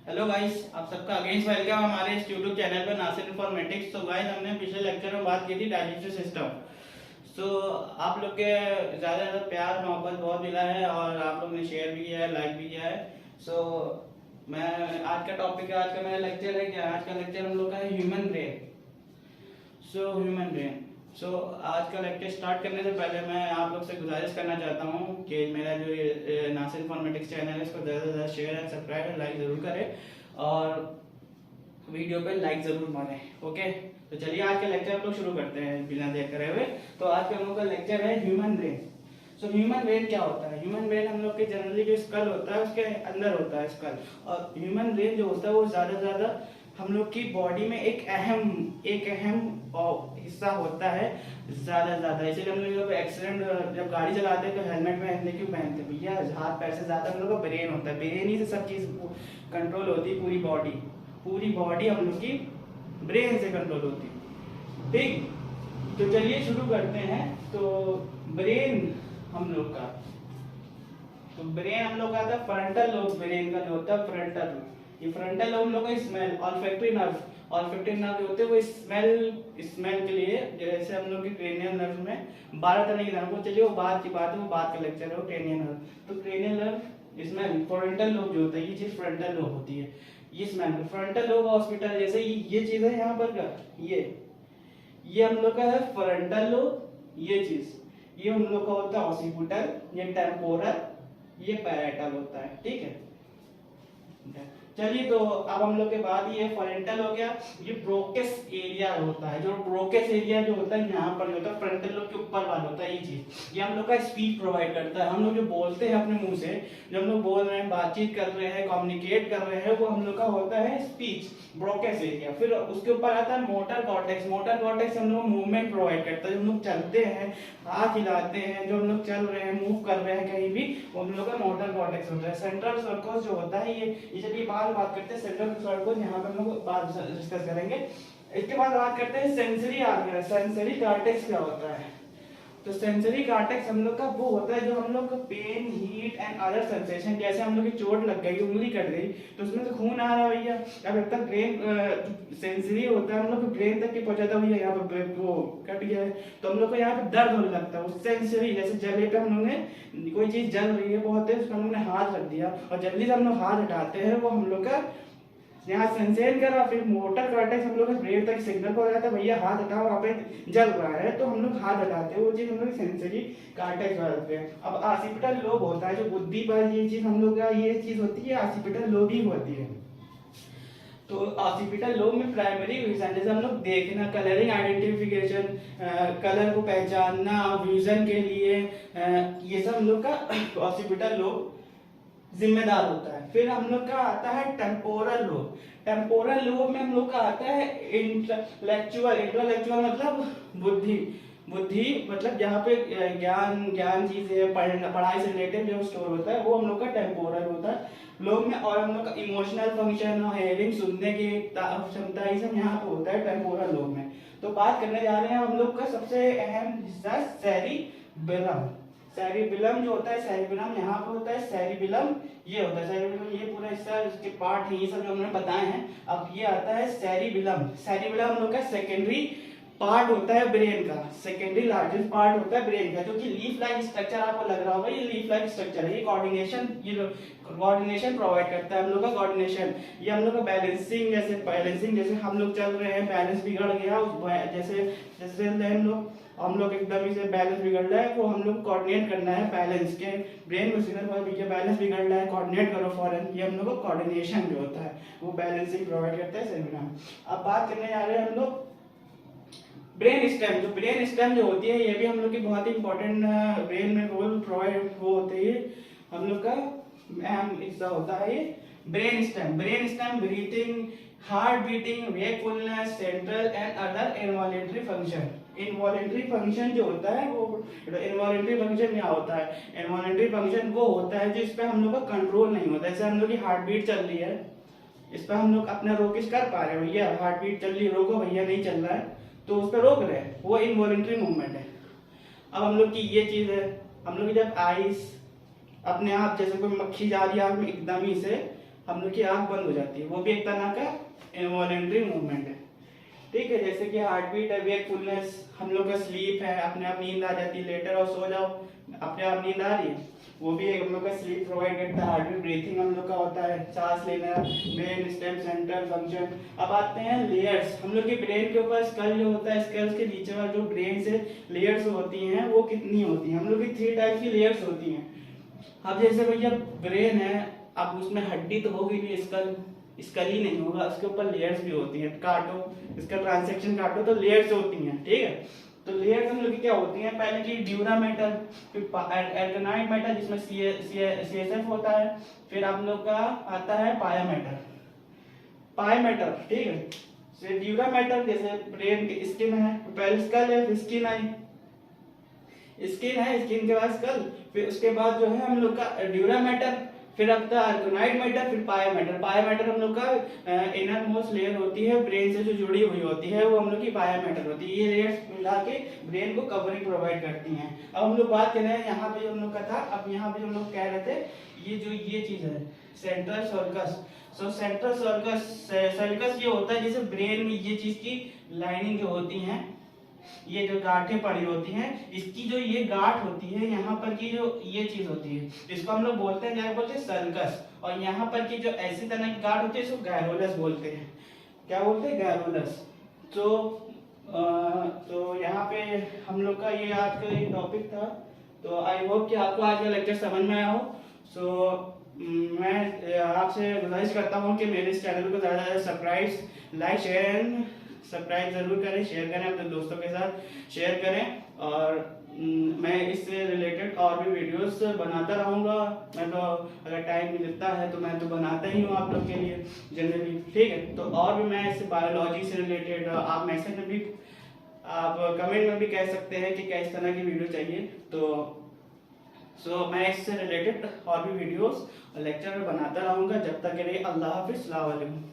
Hello guys, आप सबका against welcome हमारे इस यूट्यूब चैनल पर नासिर इन्फॉर्मेटिक्स। तो गाइस, हमने पिछले लेक्चर में बात की थी डाइजेस्टिव सिस्टम। सो आप लोग के ज़्यादा ज़्यादा प्यार मोहब्बत बहुत मिला है और आप लोग ने शेयर भी किया है, लाइक भी किया है। सो मैं आज का टॉपिक है, आज का मेरा लेक्चर है क्या, आज का लेक्चर हम लोग का है ह्यूमन ब्रेन। Human brain. आज का लेक्चर स्टार्ट करने से पहले मैं आप लोग से गुजारिश करना चाहता हूँ कि मेरा जो ये नासिर इन्फॉर्मेटिक्स चैनल है इसको ज़्यादा से ज़्यादा share and subscribe and like ज़रूर करें और वीडियो पे लाइक ज़रूर मारें। ओके, तो चलिए आज का लेक्चर हम लोग शुरू करते हैं बिना देर करे हुए। तो आज का हम लोग का लेक्चर है ह्यूमन ब्रेन। ह्यूमन ब्रेन क्या होता है? ह्यूमन ब्रेन हम लोग के जनरली जो स्कल होता है उसके अंदर होता है स्कल, और ह्यूमन ब्रेन जो होता है वो ज़्यादा से ज़्यादा हम लोग की बॉडी में एक अहम हिस्सा होता है ज़्यादा से ज़्यादा। इसलिए हम लोग जब एक्सीडेंट, जब गाड़ी चलाते हैं तो हेलमेट पहनते क्यों पहनते हैं भैया? हाथ पैर से ज़्यादा हम लोग का ब्रेन होता है, ब्रेन ही से सब चीज़ कंट्रोल होती है। पूरी बॉडी हम लोग की ब्रेन से कंट्रोल होती है। ठीक, तो चलिए शुरू करते हैं। तो ब्रेन हम लोग का था फ्रंटल लोब। ब्रेन का जो होता है फ्रंटल लोब, ये फ्रंटल लोब हम लोग का स्मेल, ऑल्फैक्टरी नर्व जो होते हैं वो स्मेल के लिए, जैसे हम लोग के क्रेनियल नर्व में 12 तरह के नर्व, चलिए वो बात की बात है, वो बात का लेक्चर है, क्रेनियल नर्व। तो cranial nerve smell, frontal lobe जो होता है, ये चीज फ्रंटल लोब होती है। ये स्मेल फ्रंटल लोब हॉस्पिटल जैसे ये चीज है यहाँ पर का, ये हम लोग का है फ्रंटल लोब। ये हम लोग का होता है ऑसिपिटल, ये टेम्पोरल, ये पैराइटल होता है। ठीक है, चलिए तो अब हम लोग के बाद ये फ्रंटल हो गया। ये ब्रोकेस एरिया होता है, जो ब्रोकेस एरिया जो होता है यहाँ पर जो होता है फ्रंटल लोब के ऊपर वाला होता है, ये चीज ये हम लोग का स्पीच प्रोवाइड करता है। हम लोग जो बोलते हैं अपने मुंह से, जो हम लोग बोल रहे हैं, बातचीत कर रहे हैं, कम्युनिकेट कर रहे हैं, वो हम लोग का होता है स्पीच ब्रोकेस एरिया। फिर उसके ऊपर आता है मोटर कॉर्टेक्स हम लोग मूवमेंट प्रोवाइड करता है। जो हम लोग चलते हैं, हाथ हिलाते हैं, जो हम लोग चल रहे हैं, मूव कर रहे हैं कहीं भी, वो हम लोग का मोटर कॉर्टेक्स होता है। सेंट्रल सर्कस जो होता है, ये चलिए बात करते हैं सेंट्रल सर्कस, यहाँ पे हम लोग बात डिस्कस करेंगे। इसके बाद बात करते हैं सेंसरी कॉर्टेक्स क्या होता है। तो सेंसरी कॉर्टेक्स हम लोग का वो होता है जो हम लोग का pain, heat and other sensation, जैसे हम लोग की चोट लग गई, उंगली कट गई, तो उसमें तो खून आ रहा है भैया, अब तक ब्रेन सेंसरी होता है, हम लोग ब्रेन तक के पहुंचाता है भैया, यहाँ पर वो कट गया है तो हम लोग को यहाँ पे दर्द होने लगता है। वो सेंसरी, जैसे जले पे हम लोग ने कोई चीज जल रही है बहुत है, उसको हम लोग ने हाथ रख दिया और जल्दी से हम लोग हाथ हटाते हैं, वो हम लोग का यहाँ सेंसेशन करा। फिर मोटर कॉर्टेक्स हम लोग ब्रेन तक सिग्नल को जाता है भैया हाथ हटाओ, वहाँ पे जल रहा है, तो हम लोग हाथ हटाते हैं, वो चीज हम लोग सेंसरी कॉर्टेक्स बोलते हैं। अब ऑसिपिटल लोब होता है जो बुद्धि पर, ये चीज हम लोग का ये चीज होती है, ऑसिपिटल लोब ही होती है। तो ऑसिपिटल लोब में प्राइमरी विजन, जैसे हम लोग देखना, कलरिंग, आइडेंटिफिकेशन, कलर को पहचानना, विजन के लिए, ये सब हम लोग का ऑसिपिटल लोब जिम्मेदार होता है। फिर हम लोग का आता है टेम्पोरल लोब में हम लोग का आता है इंटेलेक्चुअल मतलब बुद्धि मतलब जहाँ पे ज्ञान चीजें पढ़ाई से रिलेटेड जो स्टोर होता है, वो हम लोग का टेम्पोरल होता है लोब में। और हम लोग का इमोशनल फंक्शन और हेयरिंग, सुनने की क्षमता, ये सब यहाँ पे होता है टेम्पोरल लोब में। तो बात करने जा रहे हैं हम लोग का सबसे अहम हिस्सा सेरिबेलम जो होता है, सेरिबेलम यहाँ पे होता है, सेरिबेलम ये होता है, सेरिबेलम ये पूरा हिस्सा, इसके पार्ट है, ये सब जो हमने बताए हैं। अब ये आता है सेरिबेलम हम लोग का सेकेंडरी पार्ट होता है ब्रेन का, सेकेंडरी लार्जेस्ट पार्ट होता है ब्रेन का, जो कि लीफ लाइक स्ट्रक्चर आपको लग रहा होगा, ये लीफ लाइक स्ट्रक्चर है। ये कोऑर्डिनेशन प्रोवाइड करता है हम लोग का कोऑर्डिनेशन। ये हम लोग का बैलेंसिंग, जैसे हम लोग चल रहे हैं, बैलेंस बिगड़ गया, जैसे हम लोग एकदम से बैलेंस बिगड़ रहा है, वो हम लोग कोऑर्डिनेट करना है बैलेंस के, ब्रेन को सिग्नल पर भैया बैलेंस बिगड़ रहा है, कोऑर्डिनेट करो फौरन, ये हम लोग को कोऑर्डिनेशन जो होता है वो बैलेंसिंग प्रोवाइड करता है सेरिबेलम। अब बात करने जा रहे हैं हम लोग ब्रेन स्टेम जो होती है, ये भी हम लोग की बहुत ही इंपॉर्टेंट ब्रेन में रोल प्रोवाइड वो होते हैं, हम लोग का अहम हिस्सा होता है ये brain stem. Breathing, heart beating, wakefulness, central and other involuntary function जो होता है, वो इनवॉलेंट्री फंक्शन क्या होता है? इनवॉलेंट्री फंक्शन वो होता है जिस पे हम लोग का कंट्रोल नहीं होता। जैसे हम लोग की हार्ट बीट चल रही है, इस पर हम लोग अपना रोकिश कर पा रहे हैं, भैया हार्ट बीट चल रही है, रोको भैया, नहीं चल रहा है, तो उस पर रोक रहे हैं, वो इनवॉलेंट्री मूवमेंट है। अब हम लोग की ये चीज है, हम लोग की जब आइस अपने आप, जैसे कोई मक्खी जा रही है आग में, एकदम ही से हम लोग की आंख बंद हो जाती है, वो भी एक तरह का इनवॉलेंट्री मूवमेंट है। ठीक है, जैसे कि हार्ट बीट है, वेकफुलनेस, हम लोग का स्लीप है, अपने आप नींद आ जाती है, लेटर और सो जाओ अपने आप नींद आ रही है, वो भी एक हम लोग का स्लीप प्रोवाइड करता है। हार्ट बीट, ब्रीथिंग हम लोग का होता है, सांस लेना, ब्रेन स्टेम, सेंट्रल फंक्शन। अब आते हैं लेयर्स। हम लोग के ब्रेन के ऊपर स्कल जो होता है, स्कल के नीचे वाला जो ब्रेन से लेयर्स होती हैं वो कितनी होती हैं? हम लोग की 3 टाइप की लेयर्स होती हैं। अब जैसे भैया ब्रेन है, अब उसमें हड्डी तो होगी नहीं, स्कल ही नहीं होगा, उसके ऊपर लेयर्स भी होती हैं। काटो इसका ट्रांसेक्शन काटो तो लेयर्स होती हैं। ठीक है, तो लेयर्स हम लोग की क्या होती हैं? पहले की ड्यूरा मेटल, फिर एल्कनाइट मेटल जिसमें CSF होता है, फिर आप लोग का आता है पाया मेटल। ठीक है, से ड्यूरा मेटल जैसे ब्रेन की स्किन है, पहले स्कल है, फिर स्किन आई, स्किन है, स्किन के बाद स्कल, फिर उसके बाद जो है हम लोग का ड्यूरा मेटल, फिर अब था अर्गोनाइट मैटर, फिर पाया मैटर। पाया मैटर हम लोग का इनर मोस्ट लेयर होती है, ब्रेन से जो जुड़ी हुई होती है, वो हम लोग की पाया मैटर होती है। ये लेयर्स मिला के ब्रेन को कवरिंग प्रोवाइड करती हैं। अब हम लोग बात कर रहे हैं यहाँ पे जो हम लोग का था, अब यहाँ पे जो हम लोग कह रहे थे, ये चीज है सेंट्रल सर्कस। सो सेंट्रल सर्कस ये होता है जैसे ब्रेन में ये चीज की लाइनिंग जो होती है, ये जो गांठें पड़ी होती हैं, इसकी जो ये गांठ होती है, यहाँ पर की जो ये चीज होती है, इसको हम लोग बोलते हैं, क्या बोलते हैं? सर्कस। और यहाँ पर की जो ऐसी तरह की गांठ होती है, इसको गैरोलस बोलते हैं। क्या बोलते हैं? गैरोलस। तो यहाँ पे हम लोग का ये आज का ये टॉपिक था। तो आई होप कि आपको आज का लेक्चर समझ में आया हो। मैं आपसे गुजारिश करता हूँ कि मेरे इस चैनल को ज़्यादा से ज़्यादा लाइक शेयर एंड सब्सक्राइब जरूर करें, शेयर करें, अपने दोस्तों के साथ शेयर करें। और मैं इससे रिलेटेड और भी वीडियोस बनाता रहूँगा। मैं तो अगर टाइम मिलता है तो मैं तो बनाता ही हूँ आप लोग के लिए जनरली। ठीक है, तो और भी मैं इससे बायोलॉजी से रिलेटेड आप मैसेज में भी, आप कमेंट में भी कह सकते हैं कि किस तरह की वीडियो चाहिए। तो मैं इससे रिलेटेड और भी वीडियोस और लेक्चर बनाता रहूँगा। जब तक के लिए अल्लाह हाफिज़, अस्सलाम वालेकुम।